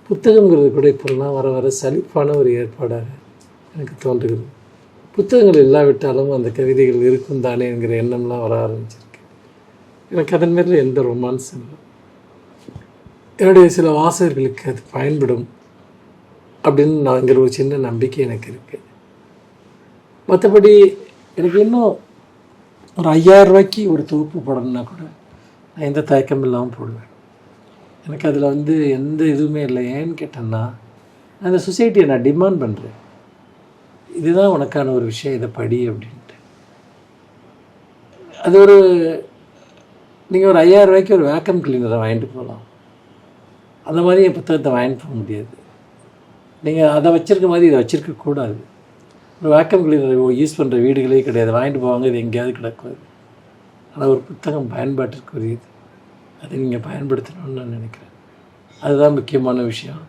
புத்தகங்கிறது கூட இப்போல்லாம் வர வர சலிப்பான ஒரு ஏற்பாடாக எனக்கு தோன்றுகிறது. புத்தகங்கள் இல்லாவிட்டாலும் அந்த கவிதைகள் இருக்கும் தானே என்கிற எண்ணம்லாம் வர ஆரம்பிச்சிருக்கு. எனக்கு அதன் மேலே எந்த ரொமான்ஸும் இல்லை. என்னுடைய சில வாசகர்களுக்கு அது பயன்படும் அப்படின்னு நாங்கிற ஒரு சின்ன நம்பிக்கை எனக்கு இருக்குது. மற்றபடி எனக்கு இன்னும் ஒரு 5000 ரூபாய்க்கு ஒரு தொகுப்பு போடணுன்னா கூட நான் எந்த தயக்கம் இல்லாமல் போடுவேன். எனக்கு அதில் எந்த இதுவுமே இல்லை. ஏன்னு கேட்டேன்னா, அந்த சொசைட்டியை நான் டிமாண்ட் பண்ணுறேன். இதுதான் உனக்கான ஒரு விஷயம், இதை படி அப்படின்ட்டு. அது ஒரு நீங்கள் ஒரு 5000 ரூபாய்க்கு ஒரு வேக்கம் கிளீனரை வாங்கிட்டு போகலாம். அந்த மாதிரி என் புத்தகத்தை வாங்கிட்டு போக முடியாது. நீங்கள் அதை வச்சுருக்க மாதிரி இதை வச்சுருக்கக்கூடாது. ஒரு வேக்கம் கிளீனர் யூஸ் பண்ணுற வீடுகளே கிடையாது. வாங்கிட்டு போவாங்க, இது எங்கேயாவது கிடக்காது. ஆனால் ஒரு புத்தகம் பயன்பாட்டிற்குரியது. அதை நீங்கள் பயன்படுத்தணும்னு நான் நினைக்கிறேன். அதுதான் முக்கியமான விஷயம்.